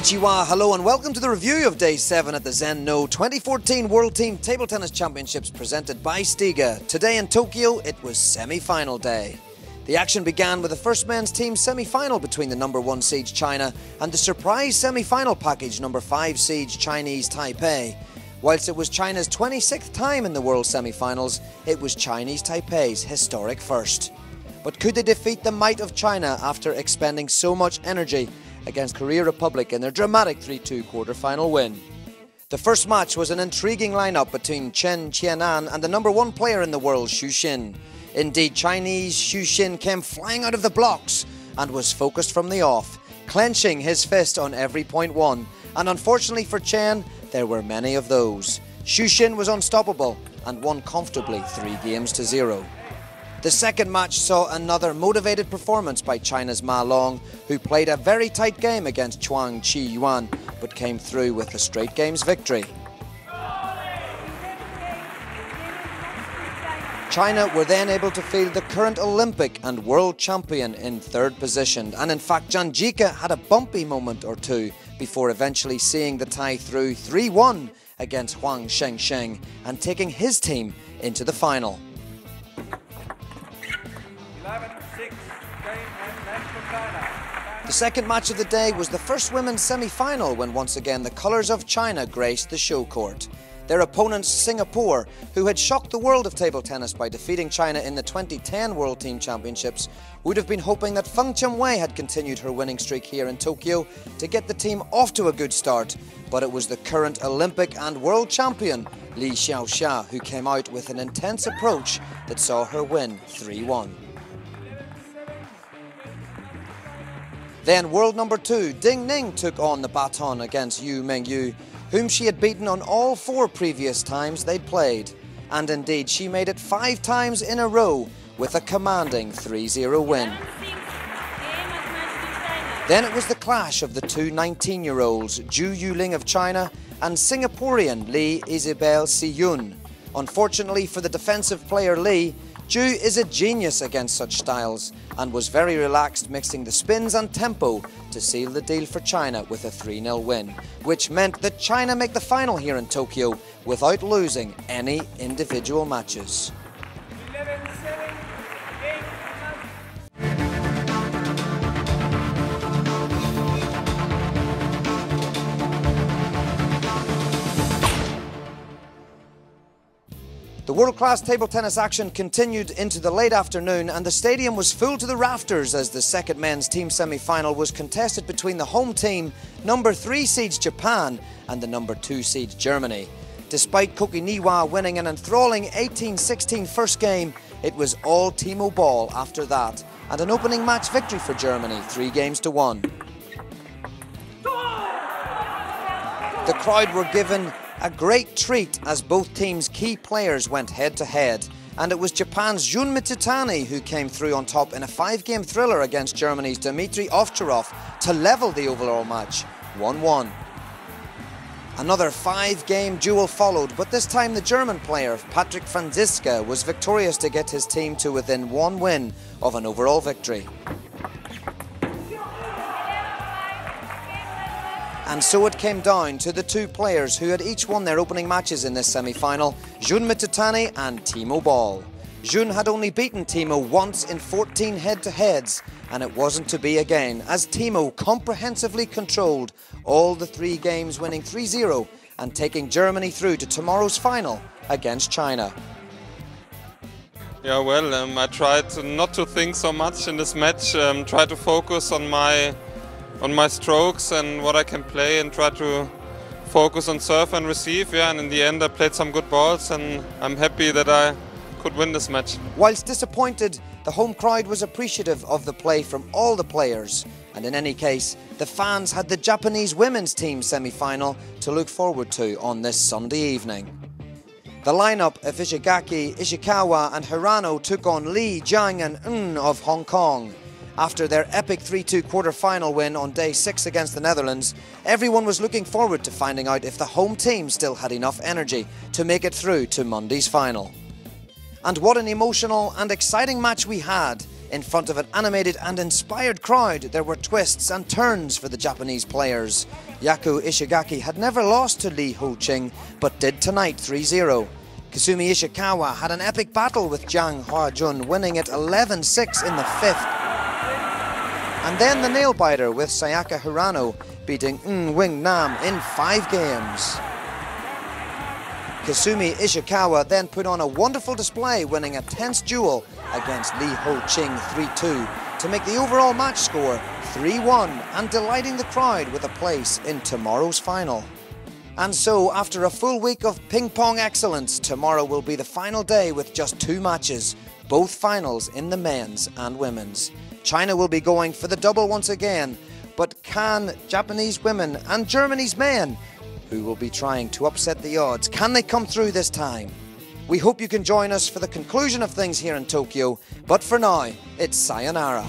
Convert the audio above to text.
Konnichiwa, hello and welcome to the review of Day 7 at the Zen-No 2014 World Team Table Tennis Championships presented by STIGA. Today in Tokyo, it was semi-final day. The action began with the first men's team semi-final between the number 1 seed China and the surprise semi-final package number 5 seed Chinese Taipei. Whilst it was China's 26th time in the World semi-finals, it was Chinese Taipei's historic first. But could they defeat the might of China after expending so much energy against Korea Republic in their dramatic 3-2 quarter-final win? The first match was an intriguing lineup between Chen Qianan and the number 1 player in the world, Xu Xin. Indeed, Chinese Xu Xin came flying out of the blocks and was focused from the off, clenching his fist on every point won, and unfortunately for Chen, there were many of those. Xu Xin was unstoppable and won comfortably 3-0. The second match saw another motivated performance by China's Ma Long, who played a very tight game against Chuang Qiyuan, but came through with a straight games victory. China were then able to field the current Olympic and world champion in third position, and in fact Zhang Jike had a bumpy moment or two before eventually seeing the tie through 3-1 against Huang Shengsheng and taking his team into the final. The second match of the day was the first women's semi-final when once again the colours of China graced the show court. Their opponents, Singapore, who had shocked the world of table tennis by defeating China in the 2010 World Team Championships, would have been hoping that Feng Chengwei had continued her winning streak here in Tokyo to get the team off to a good start, but it was the current Olympic and world champion, Li Xiaoxia, who came out with an intense approach that saw her win 3-1. Then world number 2, Ding Ning, took on the baton against Yu Mengyu, whom she had beaten on all 4 previous times they'd played. And indeed, she made it 5 times in a row with a commanding 3-0 win. Then it was the clash of the two 19-year-olds, Zhu Yuling of China and Singaporean Li Isabel Siyun. Unfortunately for the defensive player Li, Zhu is a genius against such styles and was very relaxed, mixing the spins and tempo to seal the deal for China with a 3-0 win, which meant that China make the final here in Tokyo without losing any individual matches. The world-class table tennis action continued into the late afternoon and the stadium was full to the rafters as the second men's team semi-final was contested between the home team, number 3 seeds Japan, and the number 2 seeds Germany. Despite Koki Niwa winning an enthralling 18-16 first game, it was all Timo ball after that, and an opening match victory for Germany, 3-1. The crowd were given a great treat as both teams' key players went head-to-head, and it was Japan's Jun Mitsutani who came through on top in a 5-game thriller against Germany's Dmitry Ovtcharov to level the overall match, 1-1. Another 5-game duel followed, but this time the German player, Patrick Franziska, was victorious to get his team to within 1 win of an overall victory. And so it came down to the 2 players who had each won their opening matches in this semi-final, Jun Mitsutani and Timo Boll. Jun had only beaten Timo once in 14 head-to-heads, and it wasn't to be again, as Timo comprehensively controlled all the 3 games, winning 3-0 and taking Germany through to tomorrow's final against China. Yeah, well, I tried not to think so much in this match, try to focus on my strokes and what I can play and try to focus on serve and receive, and in the end I played some good balls and I'm happy that I could win this match. Whilst disappointed, the home crowd was appreciative of the play from all the players, and in any case, the fans had the Japanese women's team semi-final to look forward to on this Sunday evening. The lineup of Ishigaki, Ishikawa and Hirano took on Li, Jiang and Ng of Hong Kong. After their epic 3-2 quarter-final win on day 6 against the Netherlands, everyone was looking forward to finding out if the home team still had enough energy to make it through to Monday's final. And what an emotional and exciting match we had In front of an animated and inspired crowd, there were twists and turns for the Japanese players. Yaku Ishigaki had never lost to Li Ho-ching, but did tonight 3-0. Kasumi Ishikawa had an epic battle with Jang Hwa-jun, winning it 11-6 in the 5th. And then the nail-biter with Sayaka Hirano, beating Wing Nam in 5 games. Kasumi Ishikawa then put on a wonderful display, winning a tense duel against Li Ho-ching 3-2 to make the overall match score 3-1 and delighting the crowd with a place in tomorrow's final. And so, after a full week of ping-pong excellence, tomorrow will be the final day with just 2 matches, both finals in the men's and women's. China will be going for the double once again, but can Japanese women and Germany's men, who will be trying to upset the odds, can they come through this time? We hope you can join us for the conclusion of things here in Tokyo, but for now, it's sayonara.